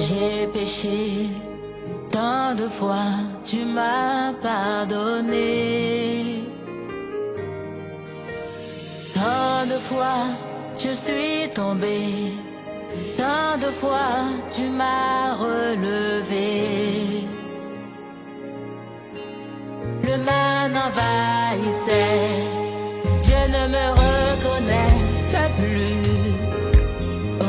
J'ai péché, tant de fois tu m'as pardonné. Tant de fois je suis tombé, tant de fois tu m'as relevé. Le mal m'envahissait, je ne me reconnaissais plus. Oh,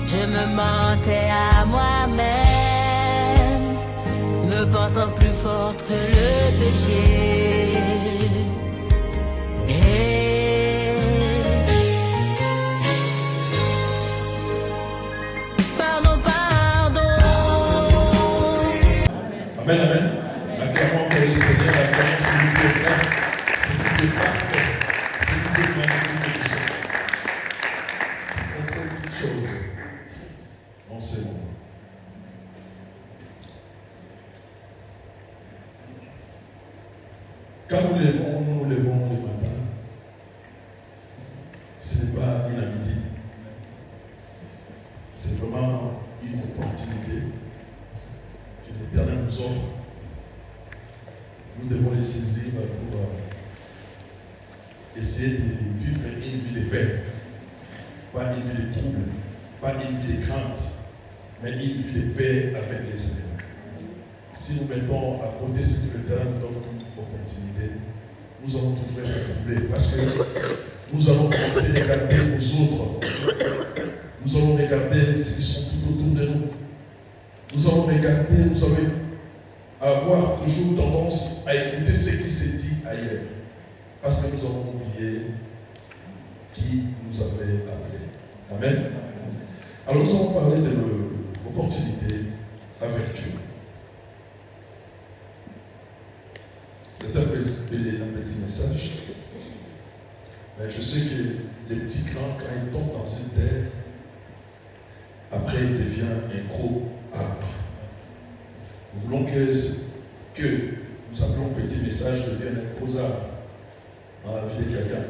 je me mentais à moi-même, me pensant plus forte que le péché. Pardon, pardon. Amen, amen. Acclamons pour le Seigneur, acclamons s'il vous plaît, frère. S'il vous plaît, parfait. S'il vous plaît, magnifique. On fait toutes choses en ce moment. Quand nous nous levons le matin, ce n'est pas une amitié. C'est vraiment une opportunité que l'Éternel nous offre. Nous devons les saisir pour essayer de vivre une vie de paix. Pas une vie de trouble, pas une vie de crainte, mais une vie de paix avec les Seigneurs. Si nous mettons à côté ce que l'Éternel nous donne comme opportunité, nous allons toujours être troublés parce que nous allons commencer à regarder aux autres. Nous allons regarder ceux qui sont tout autour de nous. Nous allons regarder, nous allons avoir toujours tendance à écouter ce qui se dit ailleurs. Parce que nous avons oublié qui nous avait appelés. Amen. Alors nous allons parler de l'opportunité avec Dieu. C'est un petit message. Mais je sais que les petits clans, quand ils tombent dans une terre, après il devient un gros arbre. Nous voulons que nous appelons petit message devienne un gros arbre dans la vie de quelqu'un,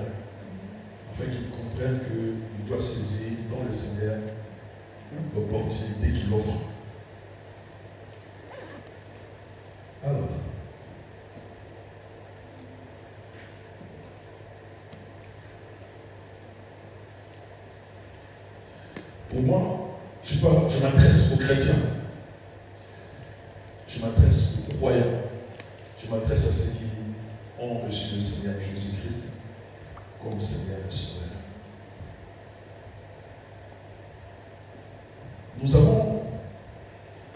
afin qu'il comprenne qu'il doit saisir dans le Seigneur l'opportunité qu'il offre. Alors, pour moi, je m'adresse aux chrétiens. Je m'adresse aux croyants. Je m'adresse à ceux qui ont reçu le Seigneur Jésus-Christ comme Seigneur et Sauveur. Nous avons,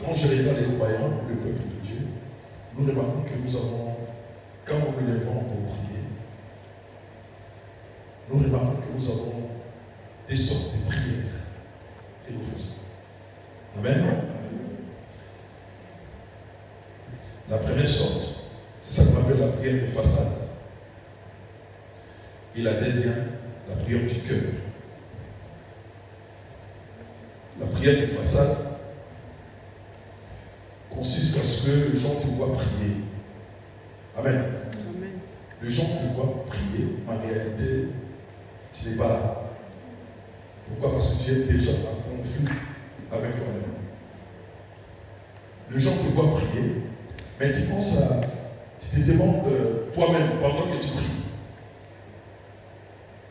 quand je regarde les croyants, le peuple de Dieu, nous remarquons que nous avons, quand nous nous levons pour prier, nous remarquons que nous avons des sortes de prières que nous faisons. Amen. La première sorte, c'est ça qu'on appelle la prière de façade. Et la deuxième, la prière du cœur. La prière de façade consiste à ce que les gens te voient prier. Amen. Amen. Les gens te voient prier, en réalité, tu n'es pas là. Pourquoi? Parce que tu es déjà en conflit avec toi-même. Les gens te voient prier, mais tu penses tu te demandes toi-même pendant que tu pries,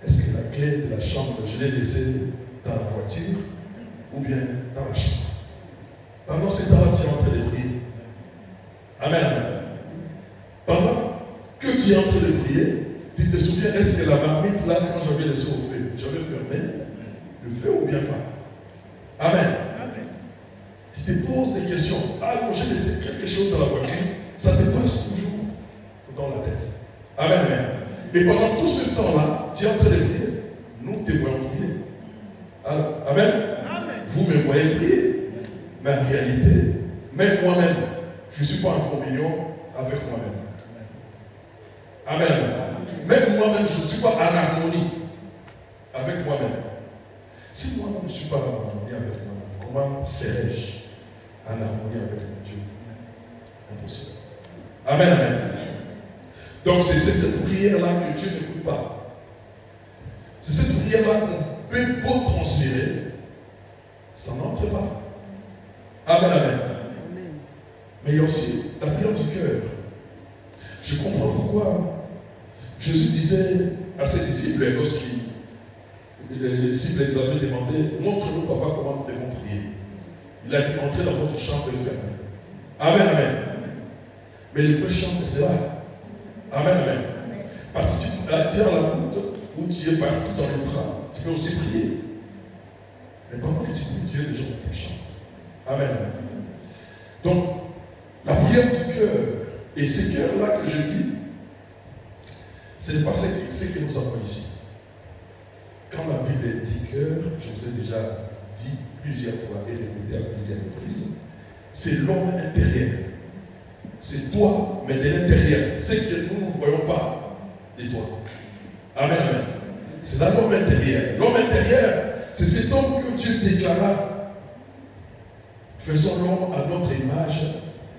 est-ce que la clé de la chambre, je l'ai laissée dans la voiture ou bien dans la chambre? Pendant ce temps-là, tu es en train de prier. Amen, amen. Pendant que tu es en train de prier, tu te souviens, est-ce que la marmite là, quand j'avais laissé au feu, j'avais fermé le feu ou bien pas? Amen. Amen. Tu te poses des questions. Ah, j'ai laissé quelque chose dans la voiture, ça te passe toujours dans la tête. Amen, amen. Et pendant tout ce temps-là, tu es en train de prier. Nous te voyons prier. Alors, amen. Amen. Vous me voyez prier. Mais en réalité, même moi-même, je ne suis pas en communion avec moi-même. Amen. Amen. Même moi-même, je ne suis pas en harmonie avec moi-même. Si moi-même je ne suis pas en harmonie avec moi-même, comment serais-je en harmonie avec mon Dieu? Impossible. Amen, amen. Donc c'est cette prière-là que Dieu n'écoute pas. C'est cette prière-là qu'on peut transférer, ça n'entre pas. Amen, amen. Mais il y a aussi la prière du cœur. Je comprends pourquoi Jésus disait à ses disciples, lorsqu'ils les disciples les avaient demandé, montre-nous, papa, comment nous devons prier. Il a dit, entrez dans votre chambre et fermez. Amen, amen. Mais les vraies chambres, c'est là. Amen, amen. Parce que tu attires la route où tu es partout dans le train, tu peux aussi prier. Mais pendant que tu pries, Dieu est déjà dans tes chambres. Amen, amen. Donc, la prière du cœur, et ces cœurs-là que je dis, ce n'est pas ce que nous avons ici. Quand la Bible dit cœur, je vous ai déjà dit plusieurs fois et répété à plusieurs reprises, c'est l'homme intérieur. C'est toi, mais de l'intérieur. Ce que nous ne voyons pas de toi. Amen, amen. C'est là l'homme intérieur. L'homme intérieur, c'est cet homme que Dieu déclara, faisons l'homme à notre image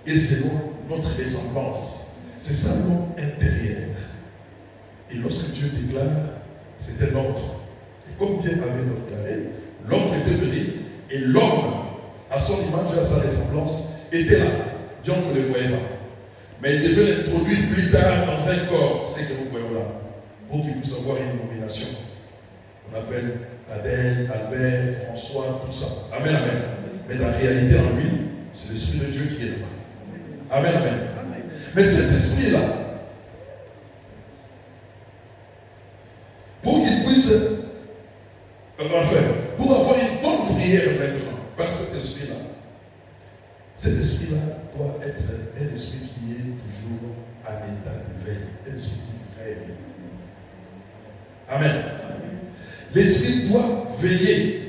et selon notre ressemblance. C'est ça l'homme intérieur. Et lorsque Dieu déclare, c'était l'ordre. Et comme Dieu avait déclaré, l'ordre était venu et l'homme, à son image et à sa ressemblance, était là. Dieu ne le voyait pas. Mais il devait l'introduire plus tard dans un corps, ce que nous voyons là, pour qu'il puisse avoir une nomination. On appelle Adèle, Albert, François, tout ça. Amen, amen. Mais la réalité en lui, c'est l'Esprit de Dieu qui est là-bas. Amen, amen. Mais cet esprit-là, pour qu'il puisse, pour avoir une bonne prière maintenant, par cet esprit-là, cet esprit-là doit être un esprit qui est toujours en état d'éveil, un esprit qui veille. Amen. L'esprit doit veiller.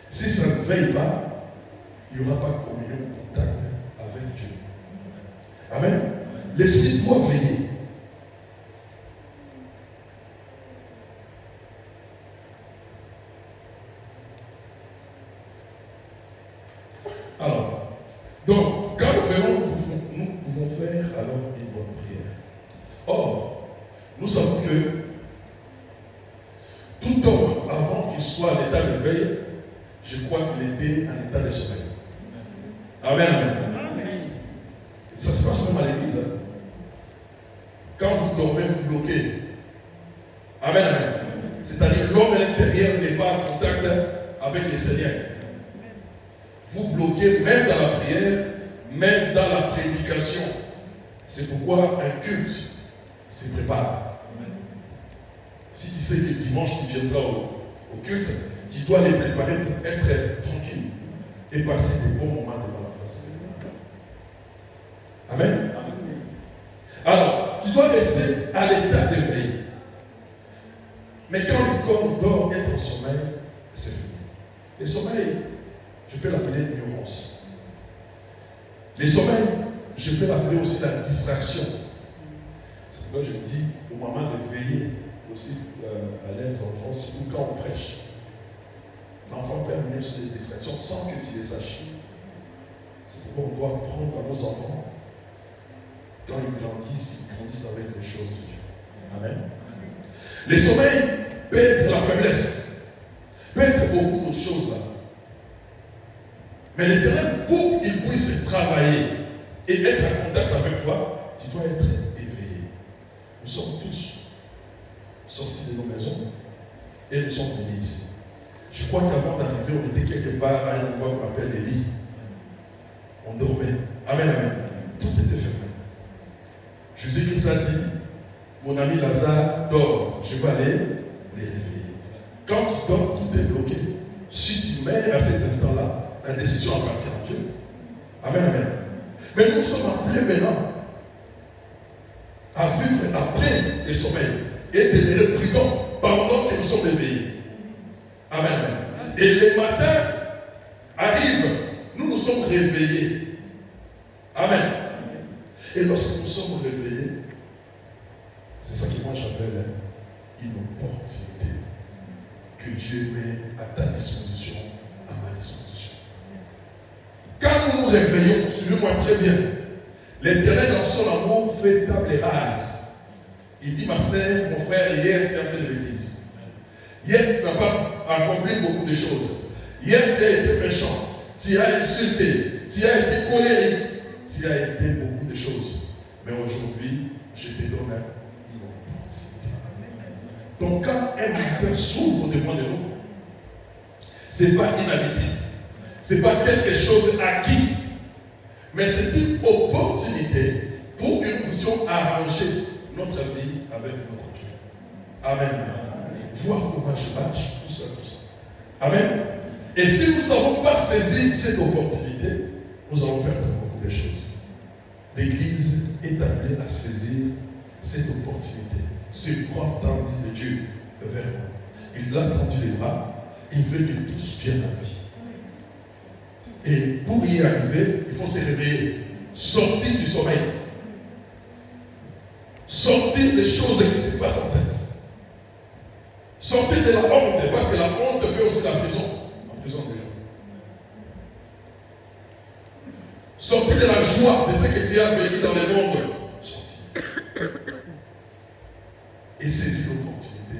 Si ça ne veille pas, il n'y aura pas de communion, contact avec Dieu. Amen. L'esprit doit veiller. Alors, donc, quand nous faisons, nous pouvons faire alors une bonne prière. Or, nous savons que tout homme, avant qu'il soit en état de veille, je crois qu'il était en état de sommeil. Amen, amen. Ça se passe même à l'église. Hein? Quand vous dormez, vous bloquez. Amen, amen. C'est-à-dire l'homme à l'intérieur n'est pas en contact avec le Seigneur. Vous bloquez même dans la prière, même dans la prédication. C'est pourquoi un culte se prépare. Si tu sais que dimanche tu viendras au culte, tu dois les préparer pour être tranquille et passer des bons moments devant la face. Amen. Alors, tu dois rester à l'état d'éveil. Mais quand le corps dort et est en sommeil, c'est fini. Le sommeil, je peux l'appeler l'ignorance. Le sommeil, je peux l'appeler aussi la distraction. C'est pourquoi je dis au moment de veiller aussi à l'aide des enfants, surtout quand on prêche. L'enfant peut amener sur des distractions sans que tu les saches. C'est pourquoi on doit apprendre à nos enfants, quand ils grandissent avec les choses de Dieu. Amen. Le sommeil peut être la faiblesse, peut être beaucoup d'autres choses là. Mais l'Éternel, pour qu'il puisse travailler et être en contact avec toi, tu dois être éveillé. Nous sommes tous sortis de nos maisons et nous sommes venus ici. Je crois qu'avant d'arriver, on était quelque part à un endroit qu'on appelle les lits. On dormait. Amen, amen. Tout était fermé. Jésus-Christ a dit, mon ami Lazare dort, je vais aller les réveiller. Quand tu dors, tout est bloqué. Si tu meurs à cet instant-là, la décision appartient à Dieu. Amen, amen. Mais nous sommes appelés maintenant à vivre après le sommeil et demeurer prudents pendant que nous sommes éveillés. Amen, amen. Et le matin arrive, nous sommes réveillés. Amen. Et lorsque nous sommes réveillés, c'est ça que moi j'appelle une opportunité que Dieu met à ta disposition, à ma disposition. Quand nous nous réveillons, suivez-moi très bien, l'Éternel dans son amour fait table rase. Il dit, ma sœur, mon frère, hier tu as fait des bêtises. Hier tu n'as pas accompli beaucoup de choses. Hier, tu as été méchant, tu as insulté, tu as été colérique, tu as été beaucoup de choses. Mais aujourd'hui, je te donne une opportunité. Donc quand un butin s'ouvre devant nous, ce n'est pas une habitude, ce n'est pas quelque chose acquis, mais c'est une opportunité pour que nous puissions arranger notre vie avec notre Dieu. Amen. Voir comment je marche, tout ça. Amen. Et si nous ne savons pas saisir cette opportunité, nous allons perdre beaucoup de choses. L'Église est appelée à saisir cette opportunité. Ce bras tendu de Dieu vers nous. Il a tendu les bras, il veut que tous viennent à lui. Et pour y arriver, il faut se réveiller, sortir du sommeil, sortir des choses qui te passent en tête, sortir de la honte, parce que la honte fait aussi la prison. Déjà. Sortir de la joie de ce que tu as vécu dans le monde. Sortir. Et saisir l'opportunité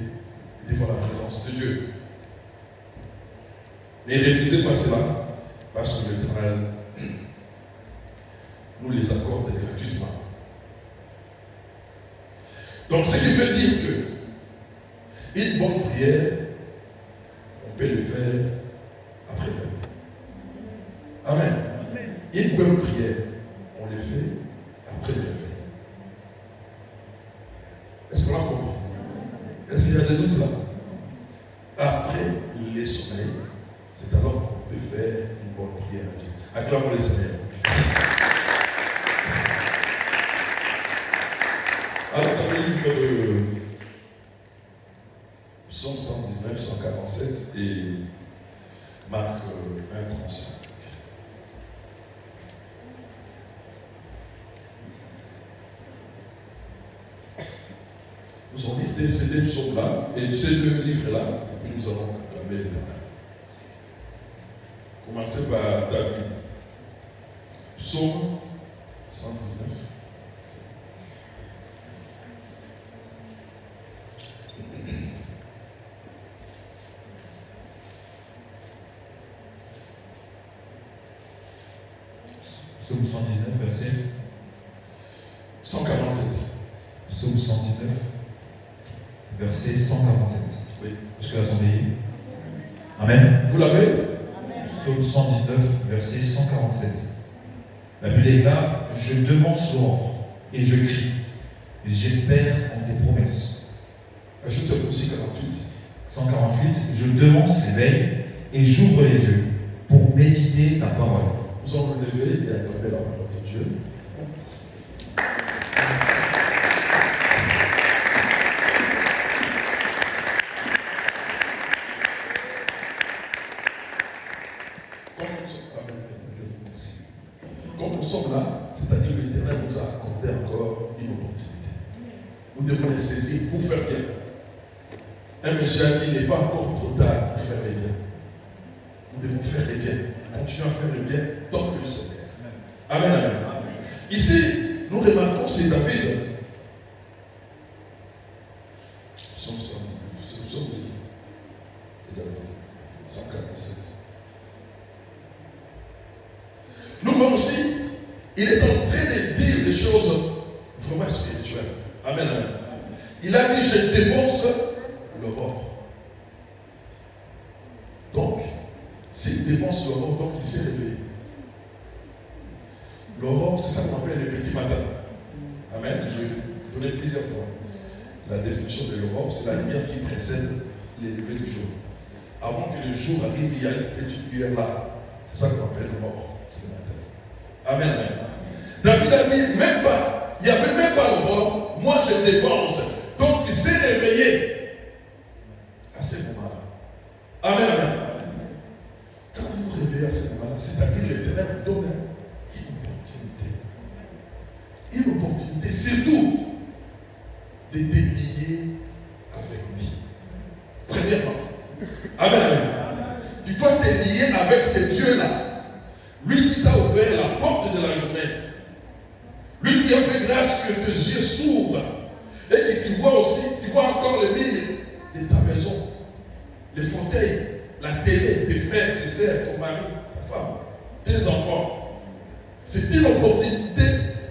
devant la présence de Dieu. Ne refusez pas cela, parce que l'Éternel nous les accorde gratuitement. Donc, ce qui veut dire que une bonne prière, on peut le faire après la vie. Amen. Une bonne prière, on le fait après le réveil. Est-ce qu'on a compris? Est-ce qu'il y a des doutes là? Après le sommeil, c'est alors qu'on peut faire une bonne prière à Dieu. Acclamons le Seigneur. Alors, dans le livre de Psaume 119, 147 et Marc 1, 35. Nous allons lire ces deux psaumes-là et ces deux livres-là, et puis nous allons acclamer l'Éternel. Commencez par David. Psaume 119. Psaume 119, verset 147. Psaume 119, verset 147. Oui. Est-ce que l'assemblée est? Amen. Vous l'avez? Psaume 119, verset 147. La Bible déclare: je devance l'aurore et je crie. J'espère en tes promesses. Ajoute aussi 48. 148. Je devance l'éveil et j'ouvre les yeux pour méditer ta parole. Nous allons nous lever et acclamer la parole de Dieu. Comme nous sommes là, c'est-à-dire que l'Éternel nous a accordé encore une opportunité. Nous devons les saisir pour faire bien. Un monsieur a dit: il n'est pas encore trop tard pour faire les biens. Nous devons faire les biens. Continuons à faire le bien tant que le Seigneur. Amen, amen. Ici, nous remarquons, c'est David. Psaume 119, c'est le psaume de qui? C'est David. 147. Nous voyons aussi, il est en train de dire des choses vraiment spirituelles. Amen, amen. Il a dit: je dévance l'aurore. Donc, s'il dévance l'aurore, donc il s'est réveillé. L'aurore, c'est ça qu'on appelle le petit matin. Amen. Je vais donner plusieurs fois. La définition de l'aurore, c'est la lumière qui précède les levées du jour. Avant que le jour arrive, il y a une petite lumière là. C'est ça qu'on appelle l'aurore. C'est le matin. Amen, amen. David a dit: même pas, il n'y avait même pas l'aurore, moi je dévance. Donc il s'est réveillé à ce moment-là. Amen, amen. Quand vous vous réveillez à ce moment-là, c'est-à-dire l'Éternel vous donne une opportunité surtout de te lier avec lui. Premièrement. Amen, amen. Tu dois te lier avec ce Dieu-là. Lui qui t'a ouvert la porte de la journée. Lui qui a fait grâce que tes yeux s'ouvrent et que tu vois aussi, tu vois encore les murs de ta maison, les fauteuils, la télé, tes frères, tes sœurs. mari, ta femme, tes enfants. C'est une opportunité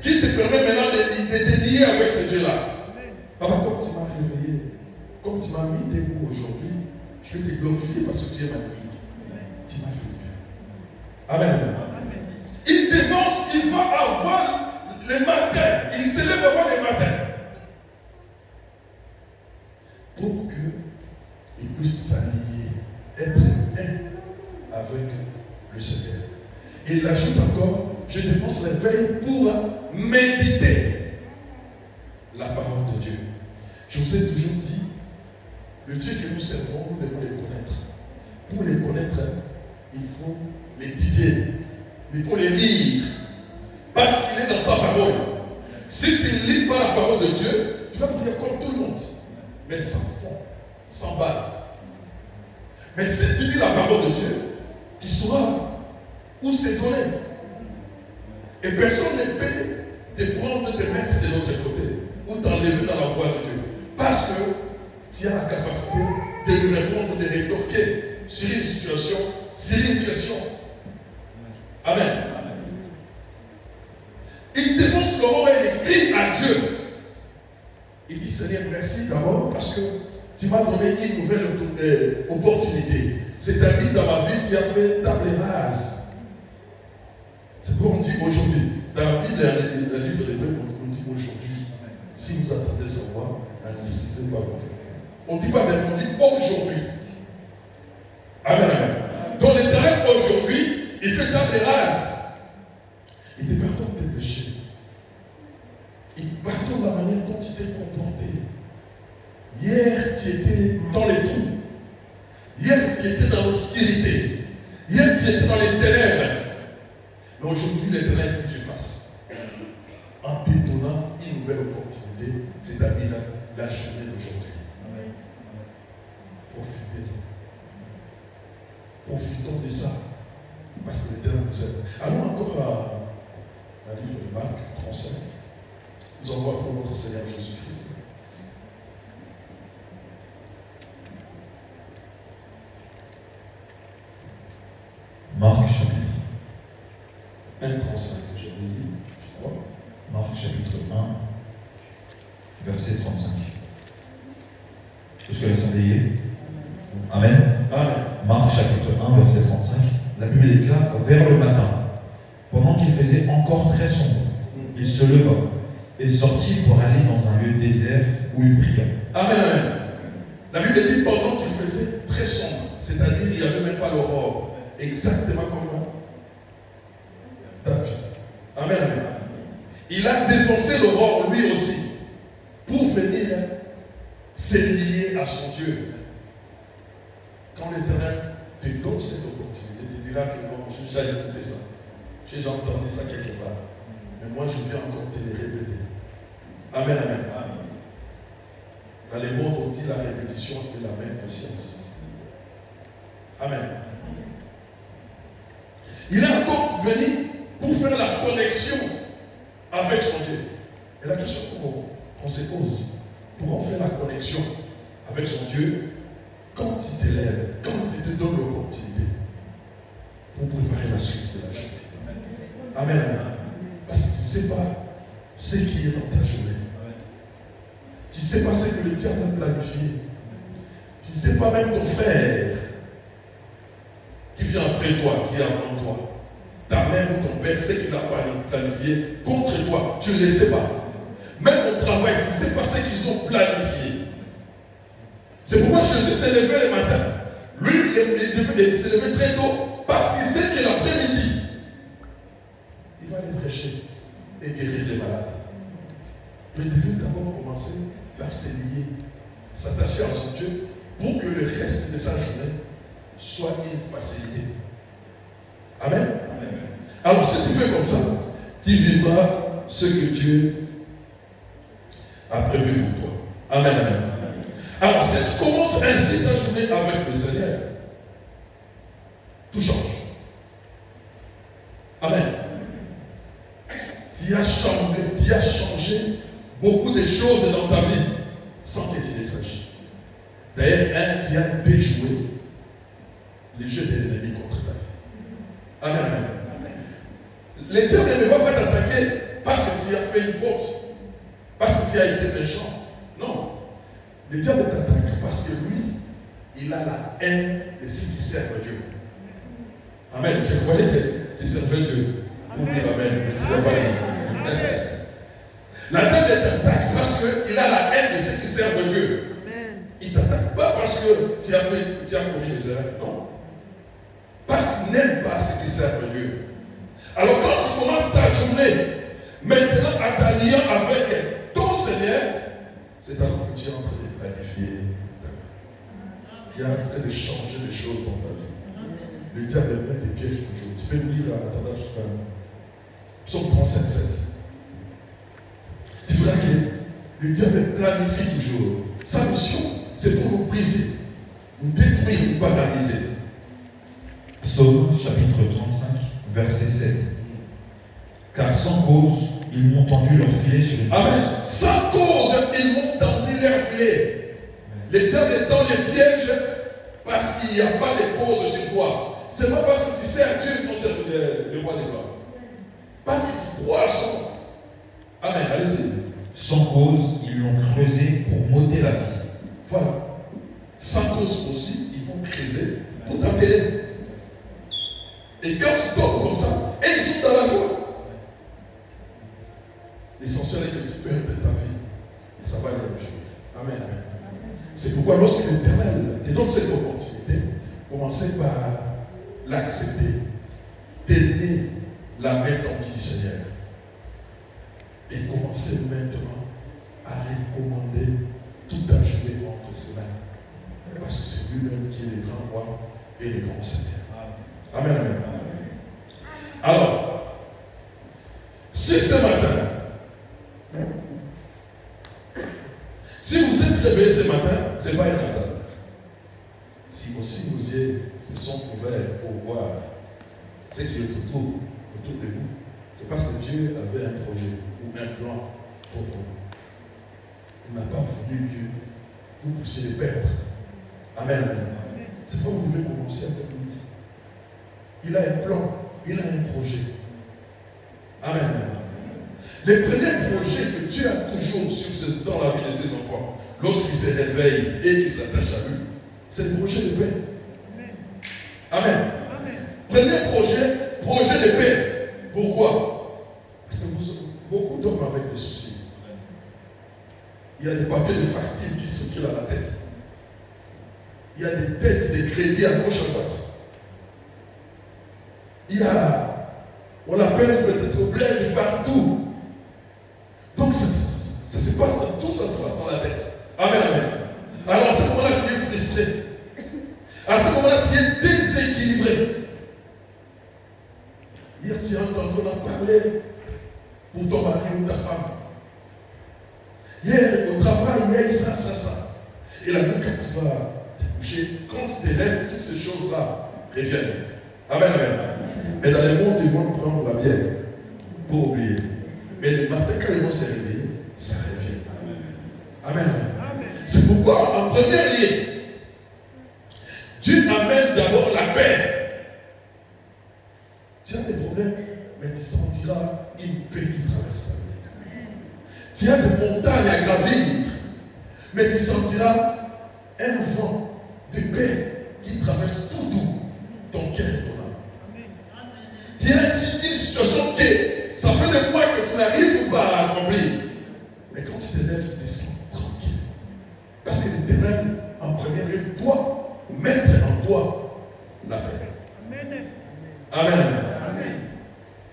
qui te permet maintenant de te lier avec ce Dieu-là. Papa, comme tu m'as réveillé, comme tu m'as mis debout aujourd'hui, je vais te glorifier parce que tu es magnifique. Tu m'as fait bien. Amen. Il dévance, il va avant le matin. Il se lève avant le matin. Pour qu'il puisse s'allier, être un avec le Seigneur. Et il ajoute encore, je défonce la veille pour méditer la parole de Dieu. Je vous ai toujours dit, le Dieu que nous servons, nous devons les connaître. Pour les connaître, il faut l'étudier, il faut les lire, parce qu'il est dans sa parole. Si tu ne lis pas la parole de Dieu, tu vas prier comme tout le monde, mais sans fond, sans base. Mais si tu lis la parole de Dieu, tu sauras où c'est donné. Et personne ne peut te prendre, te mettre de l'autre côté, ou t'enlever dans la voie de Dieu. Parce que tu as la capacité de lui répondre, de rétorquer sur une situation, sur une question. Amen. Il défonce le moment et il crie à Dieu. Il dit, Seigneur, merci d'abord parce que tu m'as donné une nouvelle opportunité. C'est-à-dire, dans ma vie, tu as fait table rase. C'est pourquoi on dit aujourd'hui. Dans la Bible, le livre de Bible, on dit aujourd'hui. Si vous attendez savoir, n'anticipez pas. On ne dit pas on dit aujourd'hui. Amen, amen. Donc l'Éternel aujourd'hui, il fait table rase. Il te pardonne tes péchés. Il te pardonne la manière dont tu t'es comporté. Hier, tu étais dans les trous. Hier, tu étais dans l'obscurité. Hier, tu étais dans les ténèbres. Mais aujourd'hui, l'Éternel dit que je fasse. En te donnant une nouvelle opportunité, c'est-à-dire la journée d'aujourd'hui. Profitez-en. Profitons de ça. Parce que l'Éternel nous aime. Allons encore à livre de Marc 35. Nous en voyons pour notre Seigneur Jésus-Christ. Marc chapitre 1, 35, j'avais dit, je crois. Marc chapitre 1, verset 35. Est-ce que la saint Amen. Amen. Marc chapitre 1, verset 35. La Bible déclare, vers le matin, pendant qu'il faisait encore très sombre, il se leva et sortit pour aller dans un lieu désert où il pria. Amen, amen. La Bible dit pendant qu'il faisait très sombre, c'est-à-dire qu'il n'y avait même pas l'aurore. Exactement comme David. Amen, amen. Il a défoncé l'aurore lui aussi pour venir se lier à son Dieu. Quand l'Éternel te donne cette opportunité, tu diras que non, j'ai déjà écouté ça. J'ai déjà entendu ça quelque part. Mais moi, je vais encore te le répéter. Amen, amen. Dans les mondes, on dit la répétition est la même de science. Amen. Il est encore venu pour faire la connexion avec son Dieu. Et la question qu'on se pose, pour en faire la connexion avec son Dieu, quand tu t'élèves, quand tu te donnes l'opportunité pour préparer la suite de la journée. Amen, amen. Parce que tu ne sais pas ce qui est dans ta journée. Tu ne sais pas ce que le diable a planifié. Tu ne sais pas même ton frère qui vient après toi, qui est avant toi. Ta mère ou ton père, ce qu'il a planifié contre toi, tu ne le sais pas. Même au travail, tu ne sais pas ce qu'ils ont planifié. C'est pourquoi Jésus s'est levé le matin. Lui, il s'est levé très tôt parce qu'il sait que l'après-midi, il va aller prêcher et guérir les malades. Mais il devait d'abord commencer par se lier, s'attacher à son Dieu pour que le reste de sa journée soit une facilité. Amen. Alors si tu fais comme ça, tu vivras ce que Dieu a prévu pour toi. Amen, amen. Alors si tu commences ainsi ta journée avec le Seigneur, tout change. Amen. Tu as changé beaucoup de choses dans ta vie sans que tu les saches. D'ailleurs, tu as déjoué les jeux de l'ennemi contre ta vie. Amen, amen. Le diable ne va pas t'attaquer parce que tu as fait une faute, parce que tu as été méchant. Non. Le diable t'attaque parce que lui, il a la haine de ceux qui servent Dieu. Amen. Je croyais que tu servais Dieu. Pour dire Amen, mais tu ne l'as pas dit. La diable t'attaque parce qu'il a la haine de ceux qui servent Dieu. Il ne t'attaque pas parce que tu as commis des erreurs. Non. Parce qu'il n'aime pas ceux qui servent Dieu. Alors quand tu commences ta journée, maintenant en t'alliant avec ton Seigneur, c'est alors que tu es en train de planifier ta vie. Tu es en train de changer les choses dans ta vie. Le diable met des pièges toujours. Tu peux nous lire à tendance Psaume 37, 7. Tu verras que le diable planifie toujours. Sa mission, c'est pour nous briser, nous détruire, nous paralyser. Psaume chapitre 35, verset 7. Car sans cause, ils m'ont tendu leur filet sur une Amen. fosse. Sans cause, ils m'ont tendu leur filet. Le diable tend les pièges parce qu'il n'y a pas de cause chez toi. C'est pas parce que tu sers Dieu qu'on sert le roi des gloires. Parce que tu crois à son. Amen. Allez-y. Sans cause, ils l'ont creusé pour m'ôter la vie. Voilà. Sans cause aussi, ils vont creuser pour t'enterrer. Et quand tu tombes comme ça, et ils sont dans la joie. L'essentiel est que tu perdes ta vie. Et ça va aller un jour. Amen, amen. C'est pourquoi lorsque l'Éternel te donne cette opportunité, commencez par l'accepter. Tenez la main tendue du Seigneur. Et commencez maintenant à recommander toute ta journée entre ses mains. Parce que c'est lui-même qui est le grand roi et le grand Seigneur. Amen, amen. Alors, si ce matin, si vous êtes réveillé ce matin, ce n'est pas un hasard. Si aussi vos yeux se sont ouverts pour voir ce qui est autour de vous, c'est parce que Dieu avait un projet ou un plan pour vous. Il n'a pas voulu que vous puissiez les perdre. Amen, amen. C'est pourquoi vous devez commencer avec lui. Il a un plan, il a un projet. Amen. Les premiers projets que Dieu a toujours dans la vie de ses enfants, lorsqu'ils se réveillent et qu'ils s'attachent à lui, c'est le projet de paix. Amen. Premier projet de paix. Pourquoi? Parce que beaucoup dorment avec des soucis. Il y a des papiers de facture qui circulent à la tête. Il y a des dettes, des crédits à gauche, à droite. On appelle peut-être bled partout. Donc ça se passe dans tout, ça se passe dans la tête. Amen, amen. Alors à ce moment-là, tu es frustré. À ce moment-là, tu es déséquilibré. Hier, tu as entendu en parler pour ton mari ou ta femme. Hier, au travail, il y a ça. Et la nuit, quand tu vas te coucher, quand tu t'élèves, toutes ces choses-là reviennent. Amen, amen. Mais dans le monde, ils vont prendre la bière pour oublier. Mais le matin, quand ils vont se réveiller, ça revient. Amen. Amen. C'est pourquoi, en premier lieu, Dieu amène d'abord la paix. Tu as des problèmes, mais tu sentiras une paix qui traverse ta vie. Tu as des montagnes à gravir, mais tu sentiras un vent de paix qui traverse tout doux ton cœur et ton âme. Tu as une situation qui, ça fait des mois que tu n'arrives pas à remplir. Mais quand tu te lèves, tu te sens tranquille. Parce que l'Éternel, en premier lieu, doit mettre en toi la paix. Amen. Amen. Amen.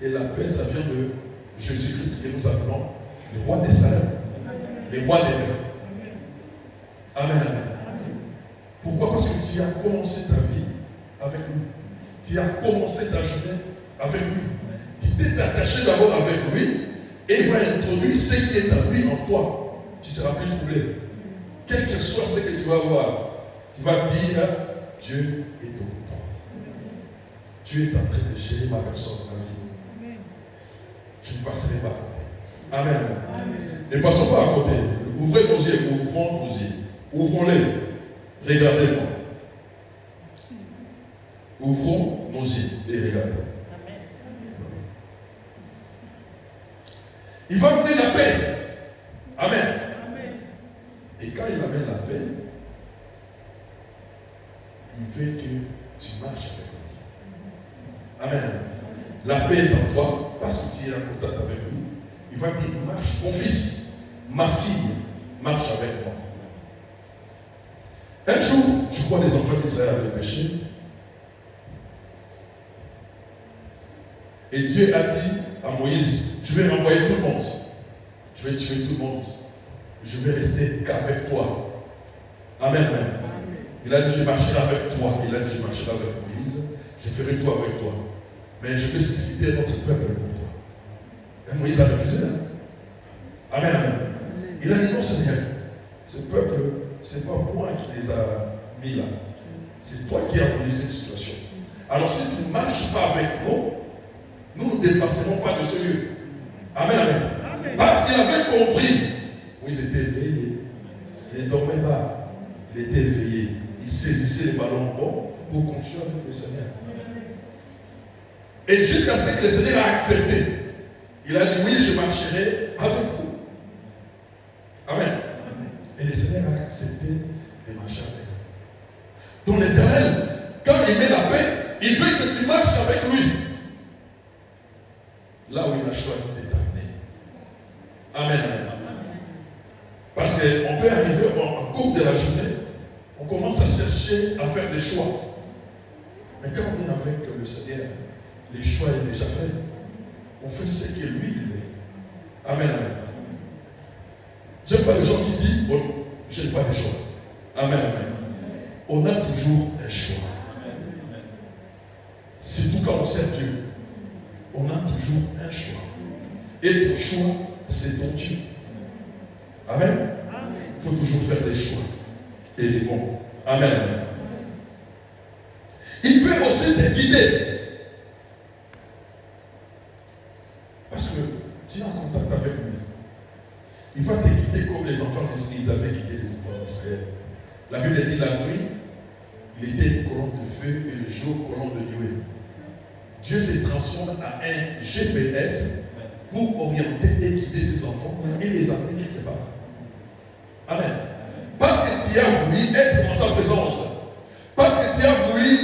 Et la paix, ça vient de Jésus-Christ que nous appelons le roi des salades, le roi des paix. Amen. Amen. Pourquoi? Parce que tu as commencé ta vie avec lui. Tu as commencé ta journée avec lui. Tu t'es attaché d'abord avec lui et il va introduire ce qui est à lui en toi. Tu ne seras plus troublé. Quel que soit ce que tu vas voir, tu vas dire Dieu est au contrôle. Dieu est en train de gérer ma personne dans ma vie. Je ne passerai pas à côté. Amen. Amen. Ne passons pas à côté. Ouvrez nos yeux, ouvrons nos yeux. Ouvrons-les. Regardez-moi. Ouvrons nos yeux et regardez. Il va amener la paix. Amen. Et quand il amène la paix, il veut que tu marches avec lui. Amen. La paix est en toi parce que tu es en contact avec lui. Il va dire, marche, mon fils, ma fille, marche avec moi. Un jour, je crois les enfants d'Israël avaient péché. Et Dieu a dit à Moïse, je vais renvoyer tout le monde. Je vais tuer tout le monde. Je vais rester qu'avec toi. Amen, amen. Il a dit, je marcherai avec toi. Il a dit, je marcherai avec Moïse. Je ferai tout avec toi. Mais je vais susciter notre peuple pour toi. Et Moïse a refusé. Amen, amen. Il a dit, non Seigneur, ce peuple, ce n'est pas moi qui les a mis là. C'est toi qui as voulu cette situation. Alors si tu ne marches pas avec nous, nous ne déplacerons pas de ce lieu. Amen, amen. Parce qu'il avait compris. Moïse était éveillé. Il ne dormait pas. Il était éveillé. Il saisissait les ballons ronds pour continuer avec le Seigneur. Et jusqu'à ce que le Seigneur a accepté. Il a dit, oui, je marcherai avec vous. Amen. Et le Seigneur a accepté de marcher avec vous. Donc l'Éternel, quand il met la paix, il veut que tu marches avec lui. Là où il a choisi de t'amener. Amen, amen. Parce qu'on peut arriver en cours de la journée, on commence à chercher à faire des choix. Mais quand on est avec le Seigneur, les choix sont déjà faits. On fait ce que lui il veut. Amen, amen. J'aime pas les gens qui disent, bon, je n'ai pas de choix. Amen, amen. On a toujours un choix. Surtout quand on sert Dieu. On a toujours un choix. Et ton choix, c'est ton Dieu. Amen. Il faut toujours faire des choix. Et les bons. Amen. Il veut aussi te guider. Parce que tu es en contact avec lui. Il va te guider comme les enfants d'Israël. Il avait guidé les enfants d'Israël. La Bible dit la nuit, il était une colonne de feu et le jour, colonne de nuée. Dieu se transforme à un GPS pour orienter et guider ses enfants et les amener quelque part. Amen. Parce que tu as voulu être dans sa présence. Parce que tu as voulu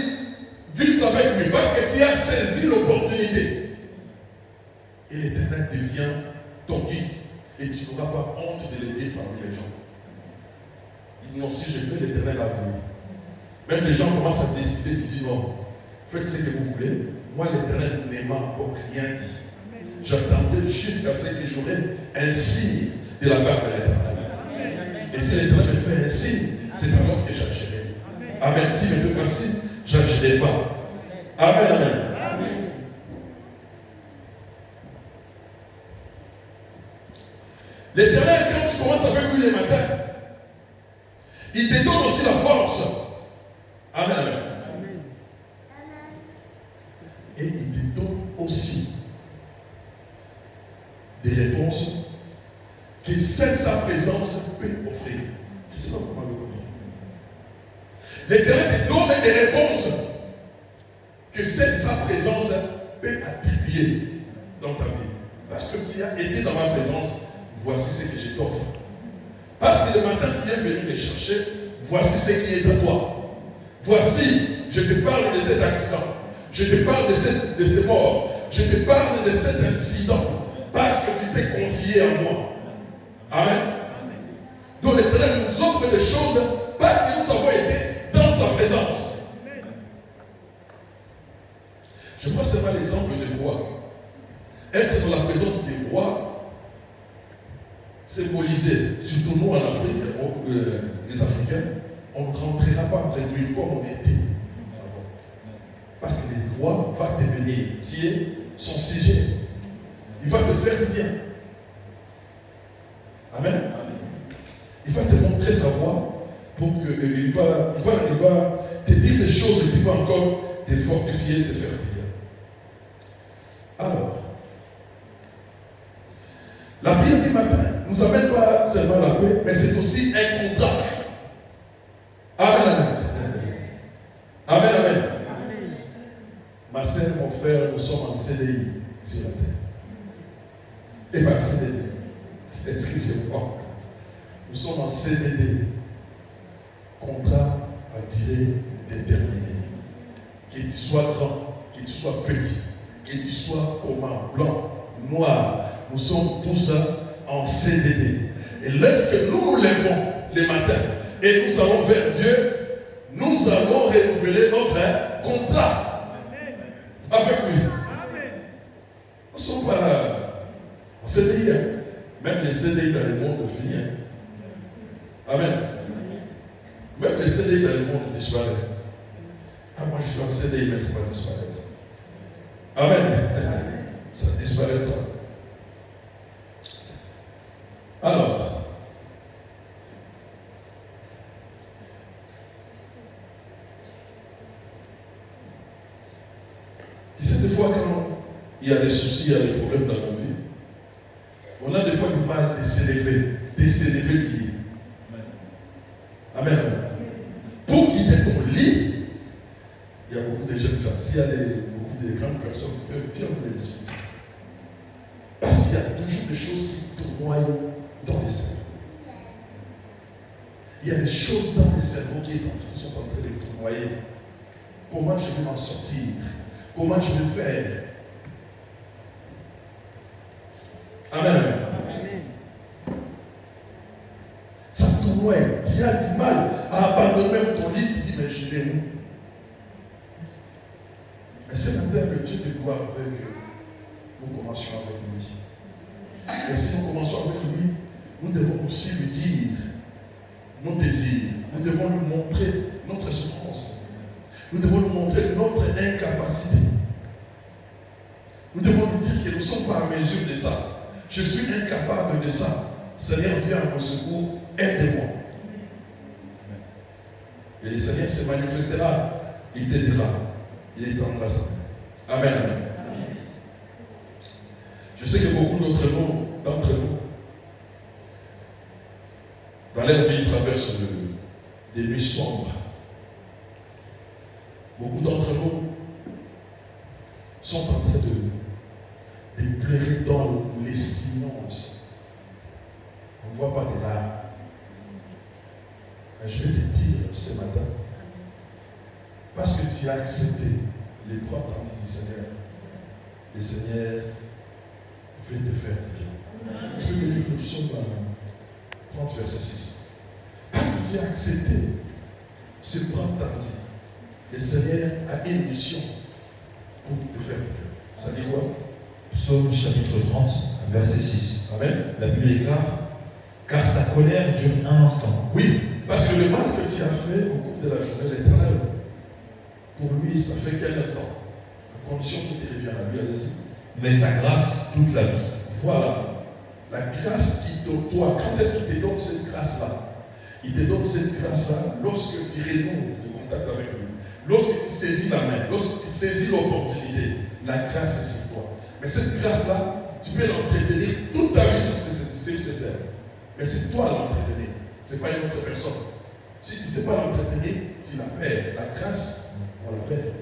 vivre avec lui. Parce que tu as saisi l'opportunité. Et l'Éternel devient ton guide. Et tu n'auras pas honte de le dire parmi les gens. Dis-moi, si je fais, l'Éternel a voulu. Même les gens commencent à décider, tu dis non, faites ce que vous voulez. Moi, l'Éternel ne m'a encore rien dit. J'attendrai jusqu'à ce que j'aurai un signe de la part de l'Éternel. Et si l'Éternel me fait un signe, c'est alors que j'agirai. Amen. S'il ne me fait pas signe, j'agirai pas. Amen, amen. L'Éternel, quand tu commences avec lui les matins, il te donne aussi la force. Amen, amen. Et il te donne aussi des réponses que seule sa présence peut offrir. Je ne sais pas comment vous comprenez. L'Éternel te donne des réponses que seule sa présence peut attribuer dans ta vie. Parce que tu as été dans ma présence, voici ce que je t'offre. Parce que le matin tu es venu me chercher, voici ce qui est à toi. Voici, je te parle de cet accident. Je te parle de ces morts. Je te parle de cet incident. Parce que tu t'es confié à moi. Amen. Donc l'Éternel nous offre des choses parce que nous avons été dans sa présence. Je prends seulement l'exemple des rois. Être dans la présence des rois, symbolisé, surtout nous en Afrique, les Africains, on ne rentrera pas réduit comme on était avant. Parce que le roi va te bénir. Tu es son sujet. Il va te faire du bien. Amen. Il va te montrer sa voie pour que il va te dire des choses qui vont encore te fortifier, te faire du bien. Alors, la prière du matin ne nous amène pas seulement la paix, mais c'est aussi un contrat. Amen, amen. Amen, amen. Ma sœur, mon frère, nous sommes en CDI sur la terre. et pas CDD. Excusez-moi. Nous sommes en CDD. Contrat à durée déterminée. Que tu sois grand, que tu sois petit, que tu sois comment, blanc, noir, nous sommes tous en CDD. Et lorsque nous nous levons les matins et nous allons vers Dieu, nous allons renouveler notre contrat avec lui. Nous ne sommes pas en CDI. Même les CDI dans le monde finissent. Amen. Même les CDI dans le monde disparaissent. Ah, moi je suis en CDI, mais ça va disparaître. Amen. Ça disparaîtra. Alors, tu sais, des fois, quand il y a des soucis, il y a des problèmes dans nos vies, on a des fois du mal de s'élever du lit. Amen. Pour quitter ton lit, il y a beaucoup de jeunes gens. S'il y a beaucoup de grandes personnes qui peuvent bien vous l'expliquer. Parce qu'il y a toujours des choses qui tournoient dans les cerveaux. Il y a des choses dans les cerveaux qui sont en train de tournoyer. Comment je vais m'en sortir? Comment je vais faire? Amen. Ça tournoie. Tu as du mal à abandonner même ton lit. Tu dis, mais je vais où? Mais c'est matin que Dieu de gloire veut que nous commencions avec lui. Et si nous commençons avec lui, nous devons aussi lui dire nos désirs. Nous devons lui montrer notre souffrance. Nous devons lui montrer notre incapacité. Nous devons lui dire que nous ne sommes pas en mesure de ça. Je suis incapable de ça. Seigneur, viens à mon secours, aide-moi. Et le Seigneur se manifestera, il t'aidera, il étendra sa main. Amen, amen. Je sais que beaucoup d'entre nous, dans leur vie, traversent des nuits sombres. Beaucoup d'entre nous sont en train de pleurer dans les silences. On ne voit pas de larmes. Mais je vais te dire ce matin, parce que tu as accepté l'épreuve du Seigneur, le Seigneur veut te faire du bien. Tu peux me lire le psaume 30, verset 6. Parce que tu as accepté ce printemps, le Seigneur a une mission pour te faire du bien. Ça dit quoi? Psaume chapitre 30, verset 6. Amen. La Bible déclare, car sa colère dure un instant. Oui, parce que le mal que tu as fait au cours de la journée, l'Éternel, pour lui, ça fait quel instant? À condition que tu reviennes à lui, allez-y. Mais sa grâce toute la vie. Voilà. La grâce qui te doit. Quand est-ce qu'il te donne cette grâce-là? Il te donne cette grâce-là lorsque tu renoues le contact avec lui. Lorsque tu saisis la main, lorsque tu saisis l'opportunité, la grâce est sur toi. Mais cette grâce-là, tu peux l'entretenir toute ta vie sur cette terre. Mais c'est toi l'entretenir. Ce n'est pas une autre personne. Si tu ne sais pas l'entretenir, tu la perds. La grâce, on la perd.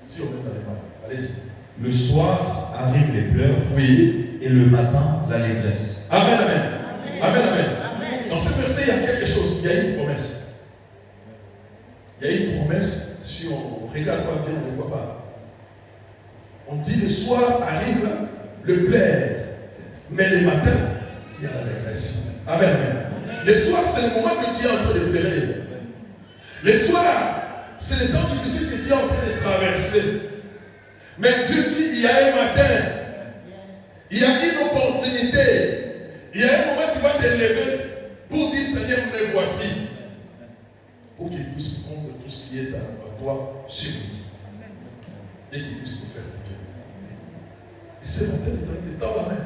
Si on est dans les mains, allez-y. Le soir arrivent les pleurs, oui, et le matin l'allégresse. Amen, amen. Amen, amen. Amen. Dans ce verset, il y a quelque chose. Il y a une promesse. Il y a une promesse. Si on ne regarde pas bien, on ne voit pas. On dit le soir arrive le plaire, mais le matin, il y a l'allégresse. Amen, amen. Le soir, c'est le moment que tu es en train de pleurer. Le soir, c'est le temps difficile que tu es en train de traverser. Mais Dieu dit, il y a un matin, il y a une opportunité, il y a un moment où tu vas te lever pour dire, Seigneur, me voici. Pour qu'il puisse prendre tout ce qui est à toi sur lui. Et qu'il puisse te faire du bien. Et ce matin, il te tend la main.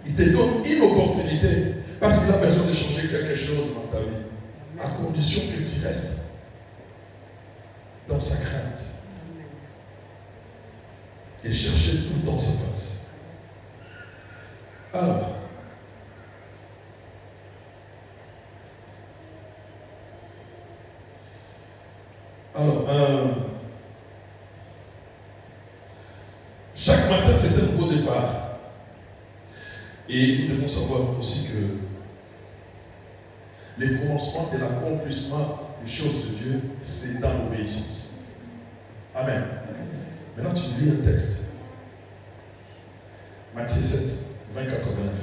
Il te donne une opportunité. Parce qu'il a besoin de changer quelque chose dans ta vie. À condition que tu restes dans sa crainte. Et chercher tout le temps sa face. Chaque matin, c'est un nouveau départ. Et nous devons savoir aussi que les commencements et l'accomplissement des choses de Dieu, c'est dans l'obéissance. Amen. Maintenant, tu lis un texte. Matthieu 7, 20, 89.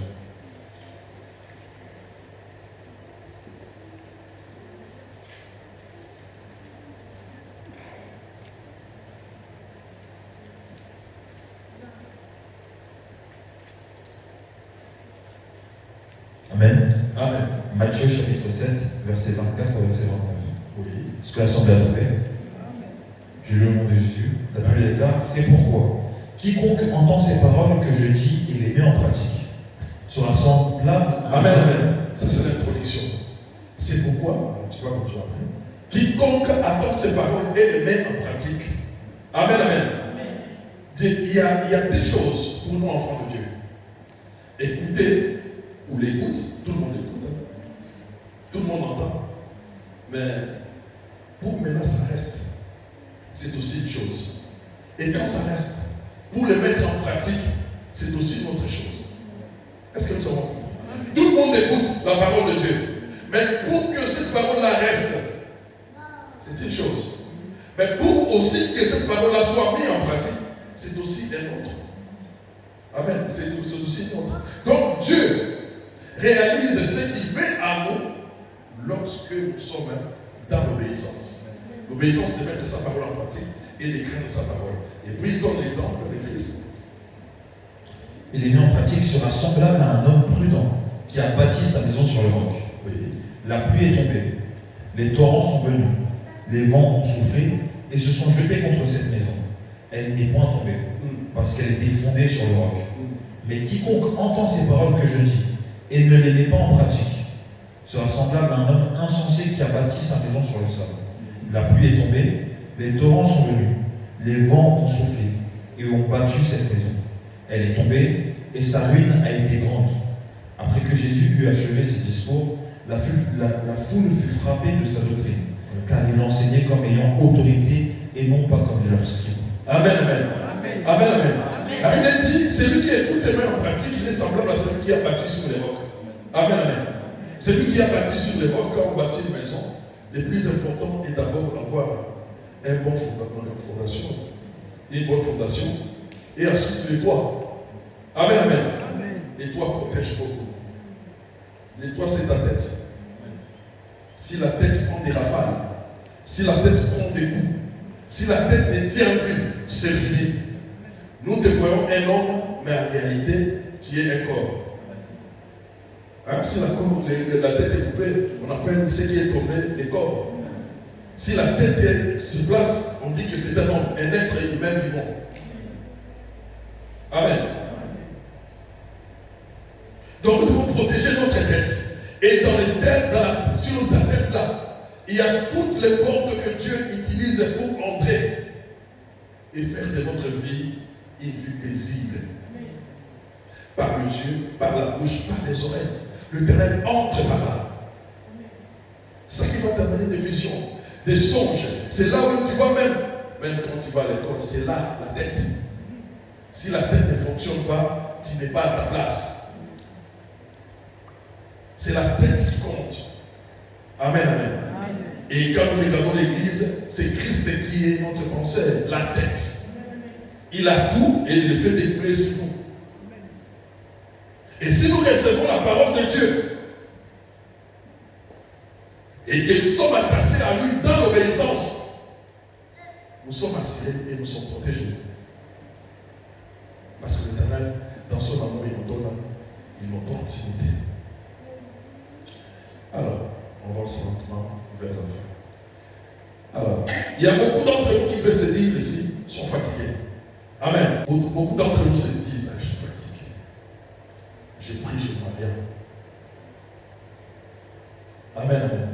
Amen. Amen. Matthieu chapitre 7, verset 24 au verset 29. Oui. Est-ce que l'assemblée a trouvé? Je lis au nom de Jésus. La Bible déclare, c'est pourquoi quiconque entend ces paroles que je dis et les met en pratique sera semblable. Amen, amen. Ça c'est l'introduction. C'est pourquoi, tu vois comme tu apprends, quiconque attend ces paroles et les met en pratique. Amen, amen. Il y a des choses pour nous enfants de Dieu. Écouter ou l'écoute, tout le monde écoute. Hein. Tout le monde entend. Mais pour maintenant ça reste, c'est aussi une chose. Et quand ça reste, pour le mettre en pratique, c'est aussi une autre chose. Est-ce que nous savons? Tout le monde écoute la parole de Dieu. Mais pour que cette parole-là reste, c'est une chose. Mais pour aussi que cette parole-là soit mise en pratique, c'est aussi un autre. Amen. C'est aussi une autre. Donc Dieu réalise ce qu'il veut à nous lorsque nous sommes dans l'obéissance. L'obéissance de mettre sa parole en pratique et d'écrire sa parole. Et puis il donne l'exemple de Christ. Et les mis en pratique sera semblable à un homme prudent qui a bâti sa maison sur le roc. Oui. La pluie est tombée, les torrents sont venus, les vents ont soufflé et se sont jetés contre cette maison. Elle n'est point tombée, parce qu'elle était fondée sur le roc. Mais quiconque entend ces paroles que je dis et ne les met pas en pratique sera semblable à un homme insensé qui a bâti sa maison sur le sable. La pluie est tombée, les torrents sont venus, les vents ont soufflé et ont battu cette maison. Elle est tombée et sa ruine a été grande. Après que Jésus eut achevé ses discours, la foule fut frappée de sa doctrine, car il enseignait comme ayant autorité et non pas comme leurs scribes. Amen, amen. Amen, amen. Amen. La Bible dit, celui qui écoute et met en pratique, il est semblable à celui qui a bâti sur les rocs. Amen, amen. Celui qui a bâti sur les rocs, quand on bâtit une maison, le plus important est d'abord d'avoir un bon fondation, une bonne fondation, et ensuite les toits. Amen, amen. Les toits protègent beaucoup. Les toits, c'est ta tête. Si la tête prend des rafales, si la tête prend des coups, si la tête ne tient plus, c'est fini. Nous te voyons un homme, mais en réalité, tu es un corps. Hein? Si la tête est coupée, on appelle ce qui est tombé les corps. Si la tête est sur place, on dit que c'est un homme, un être humain vivant. Amen. Donc nous devons protéger notre tête. Et dans les têtes, sur ta tête là, il y a toutes les portes que Dieu utilise pour entrer et faire de notre vie une vie paisible. Par les yeux, par la bouche, par les oreilles. L'Éternel entre par là. C'est ça qui va t'amener des visions, des songes. C'est là où tu vas même quand tu vas à l'école, c'est là la tête. Si la tête ne fonctionne pas, tu n'es pas à ta place. C'est la tête qui compte. Amen, amen. Et quand nous regardons l'église, c'est Christ qui est notre penseur, la tête. Il a tout et il le fait découler sur nous. Et si nous recevons la parole de Dieu et que nous sommes attachés à lui dans l'obéissance, nous sommes assurés et nous sommes protégés. Parce que l'Éternel, dans son amour, il nous donne une opportunité. Alors, on va lentement vers la fin. Alors, il y a beaucoup d'entre nous qui peuvent se dire ici, sont fatigués. Amen. Beaucoup d'entre nous se disent, je suis fatigué. J'ai pris, je ne vois rien. Amen, amen.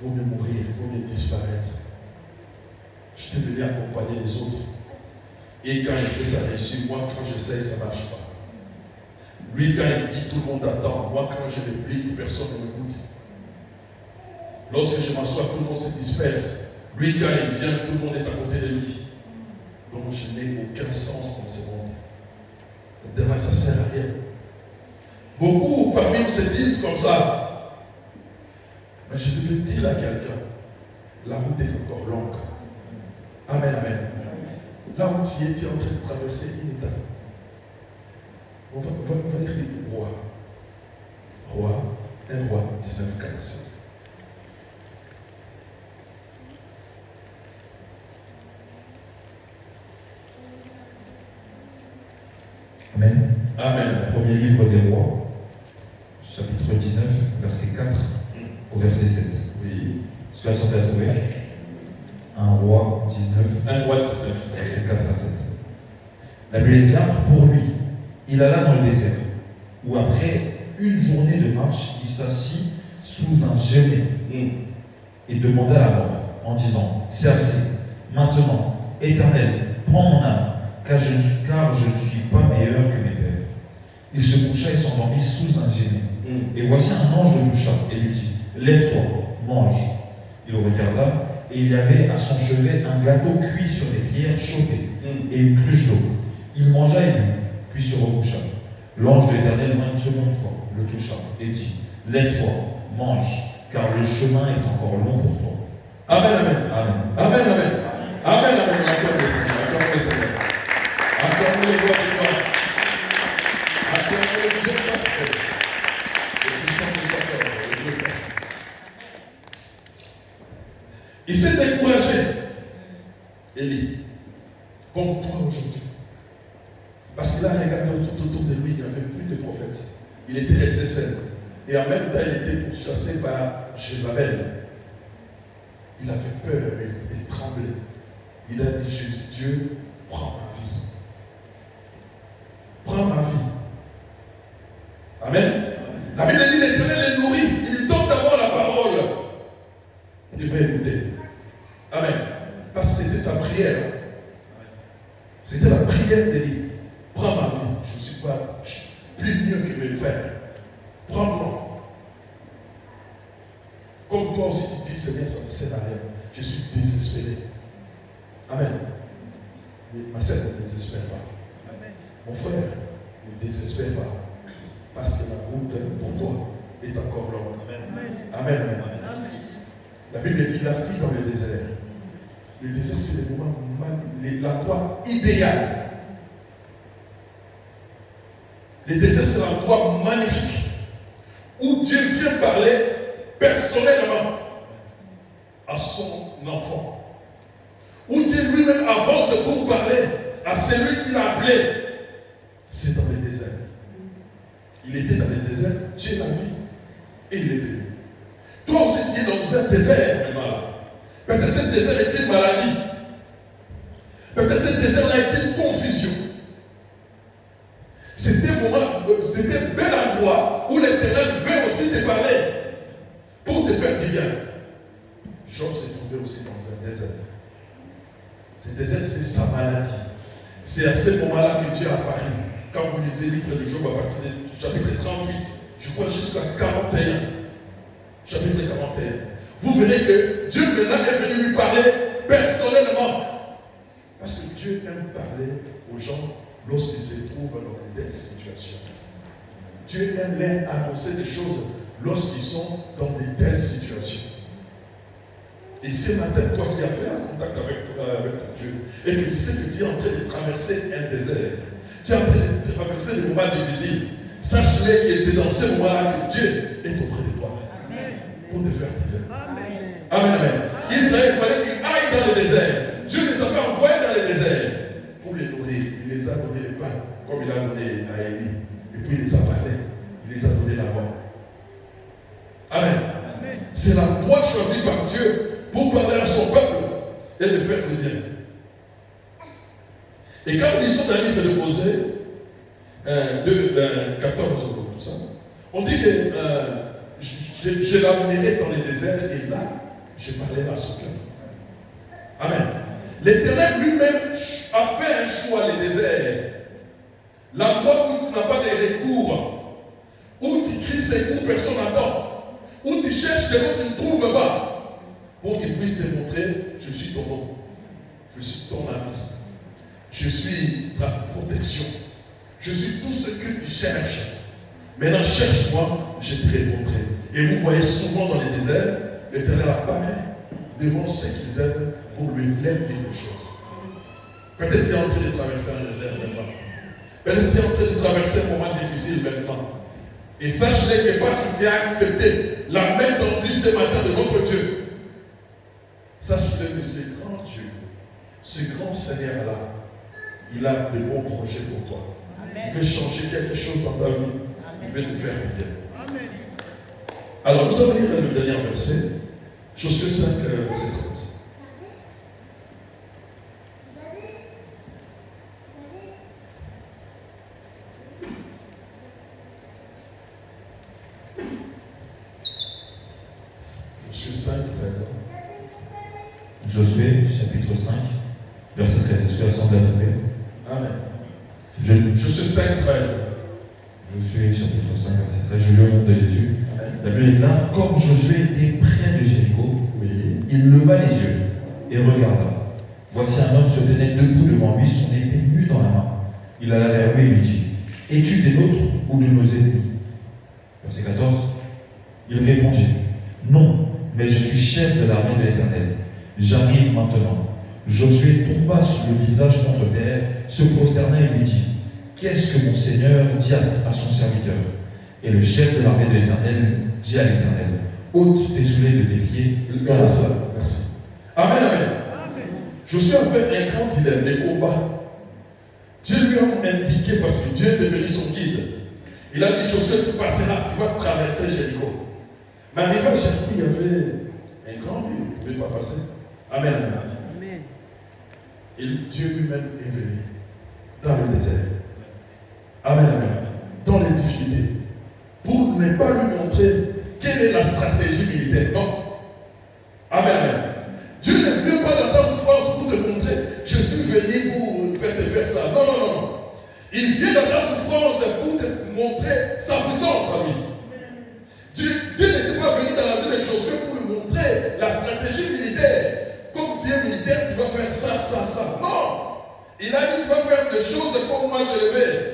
Vaut mieux mourir, vaut mieux disparaître. Je devais accompagner les autres. Et quand il fait ça réussit, moi quand j'essaye, ça ne marche pas. Lui quand il dit, tout le monde attend. Moi quand je le prie, personne ne m'écoute. Lorsque je m'assois, tout le monde se disperse. Lui quand il vient, tout le monde est à côté de lui. Donc je n'ai aucun sens dans ce monde. Demain ça ne sert à rien. Beaucoup parmi nous se disent comme ça. Mais je devais dire à quelqu'un, la route est encore longue. Amen, amen. Là où tu es en train de traverser une étape. On va lire les rois. Roi, 1 roi, 19, 4, 16. Amen. Amen. Premier livre des rois, chapitre 19, verset 4 au verset 7. Oui. Cela sont à trouver. 1 roi 19, 1 roi 19. verset 4 à 7. La Bible déclare, pour lui, il alla dans le désert, où après une journée de marche, il s'assit sous un genêt et demanda la mort, en disant, c'est assez, maintenant, Éternel, prends mon âme, car je ne suis pas meilleur que mes pères. Il se coucha et s'endormit sous un genêt. Et voici un ange le toucha et lui dit, lève-toi, mange. Il le regarda, et il y avait à son chevet un gâteau cuit sur des pierres chauffées et une cruche d'eau. Il mangea et but, puis se recoucha. L'ange de l'Éternel vint une seconde fois, le toucha et dit, lève-toi, mange, car le chemin est encore long pour toi. Amen, amen. Amen. Amen, amen. Amen, amen. Accorde le Seigneur. Accorde le Seigneur. Accorde les gloires de toi. Accorde le Dieu parfait. Le puissant de ta corde, le Dieu parfait. Il s'est découragé, Élie, comme toi aujourd'hui. Parce qu'il a regardé tout autour de lui, il n'y avait plus de prophètes. Il était resté seul. Et en même temps, il était pourchassé par Jézabel. Il avait peur, il tremblait. Il a dit, Jésus, Dieu, prends ma vie. Prends ma vie. Amen. La Bible dit, l'Éternel est nourri. Il lui donne d'abord la parole. Il va écouter. Amen. Parce que c'était sa prière. C'était la prière d'Élie. Prends ma vie. Je ne suis pas plus mieux que mes frères. Prends-moi. Comme toi aussi tu dis, Seigneur, ça ne sert à rien. Je suis désespéré. Amen. Mais ma sœur ne désespère pas. Amen. Mon frère ne désespère pas. Parce que la route pour toi est encore longue. Amen. Amen. Amen. Amen. La Bible dit la fille dans le désert. Le désert, c'est le moment, l'endroit idéal. Le désert, c'est l'endroit magnifique où Dieu vient parler personnellement à son enfant. Où Dieu lui-même avance pour parler à celui qui l'a appelé. C'est dans le désert. Il était dans le désert, Dieu l'a vu et il est venu. Toi aussi, tu es dans un désert, peut-être ce désert était une maladie. Peut-être ce désert-là été une confusion. C'était un bel endroit où l'Éternel veut aussi te parler pour te faire du bien. Job s'est trouvé aussi dans un désert. Ce désert, c'est sa maladie. C'est à ce moment-là que Dieu apparaît. Quand vous lisez le livre de Job à partir du chapitre 38, je crois jusqu'à 41. Chapitre 41. Vous verrez que Dieu maintenant est venu lui parler personnellement. Parce que Dieu aime parler aux gens lorsqu'ils se trouvent dans de telles situations. Dieu aime leur annoncer des choses lorsqu'ils sont dans de telles situations. Et ce matin, toi qui as fait un contact avec ton Dieu, et que tu sais que tu es en train de traverser un désert, tu es en train de traverser des moments difficiles, sache-le que c'est dans ces moments-là que Dieu est auprès de toi. Amen. Pour te faire du bien. Amen. Amen, amen. Israël, il fallait qu'il aille dans le désert. Dieu les a fait envoyer dans le désert pour les nourrir. Il les a donné le pain, comme il a donné à Élie. Et puis il les a parlé. Il les a donné la voix. Amen. Amen. C'est la voie choisie par Dieu pour parler à son peuple et le faire du bien. Et quand nous lisons dans le livre de Osée, 14, tout ça, on dit que je l'amènerai dans les déserts et là, je parlerai à son peuple. Amen. L'Éternel lui-même a fait un choix, les déserts. L'endroit où tu n'as pas de recours, où tu cries secours, personne n'attend, où tu cherches de l'eau, tu ne trouves pas. Pour qu'il puisse te montrer, je suis ton nom, je suis ton ami, je suis ta protection, je suis tout ce que tu cherches. Maintenant, cherche-moi, je te répondrai. Et vous voyez souvent dans les déserts, l'Éternel apparaît devant ceux qu'ils aiment pour lui leur dire des choses. Peut-être qu'il est en train de traverser un désert maintenant. Peut-être qu'il est en train de traverser un moment difficile maintenant. Et sache-le que parce que tu as accepté la main tendue ce matin de notre Dieu, sache-le que ce grand Dieu, ce grand Seigneur-là, il a de bons projets pour toi. Amen. Il veut changer quelque chose dans ta vie. Amen. Il veut te faire du bien. Amen. Alors, nous allons lire le dernier verset, Josué 5, verset 13. Josué 5, 13. Josué, chapitre 5, verset 13. Est-ce que la semble adoptée? Amen. Josué 5, 13. Josué, chapitre 5, verset 13. Je lis au nom de Jésus. Amen. La Bible déclare, comme Josué était près de Jéricho, oui, il leva les yeux et regarda. Voici un homme se tenait debout devant lui, son épée nue dans la main. Il alla vers lui et lui dit, es-tu des nôtres ou de nos ennemis? Verset 14. Il répondit, non, mais je suis chef de l'armée de l'Éternel. J'arrive maintenant. Josué tomba sur le visage contre terre, se prosterna et lui dit, qu'est-ce que mon Seigneur dit à son serviteur? Et le chef de l'armée de l'Éternel dit à l'Éternel, ôte tes souliers de tes pieds. Merci. Amen, amen. Josué avait un grand dilemme, les combats. Dieu lui a indiqué, parce que Dieu est devenu son guide. Il a dit, Josué, tu passeras, tu vas traverser Jéricho. Mais arrivé à Jéricho, il y avait un grand mur, il ne pouvait pas passer. Amen, amen. Amen. Et Dieu lui-même est venu dans le désert. Amen, amen. Dans les difficultés. Pour ne pas lui montrer quelle est la stratégie militaire. Non. Amen, amen. Dieu ne vient pas dans ta souffrance pour te montrer, je suis venu pour faire te faire ça. Non, non, non, non. Il vient dans ta souffrance pour te montrer sa puissance à lui. Dieu n'était pas venu dans la vie de Josué pour lui montrer la stratégie militaire. Comme tu es militaire, tu vas faire ça, ça, ça. Non. Il a dit, tu vas faire des choses comme moi je le vais.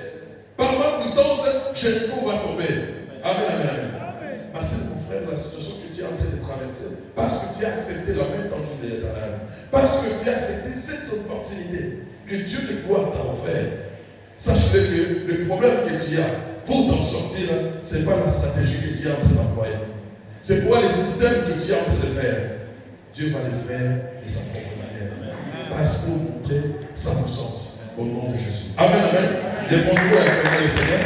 Par ma puissance, Jéricho va tomber. Amen, amen, amen. Ma sœur, mon frère, la situation que tu es en train de traverser, parce que tu as accepté la main tendue de l'Éternel, parce que tu as accepté cette opportunité que Dieu de gloire t'a offert, sache-le que le problème que tu as pour t'en sortir, ce n'est pas la stratégie que tu es en train d'employer. C'est pas le système que tu es en train de faire. Dieu va le faire de sa propre manière. Parce pour montrer sa puissance. Au nom de Jésus. Amen, amen. Lèvons-nous à la présence du Seigneur.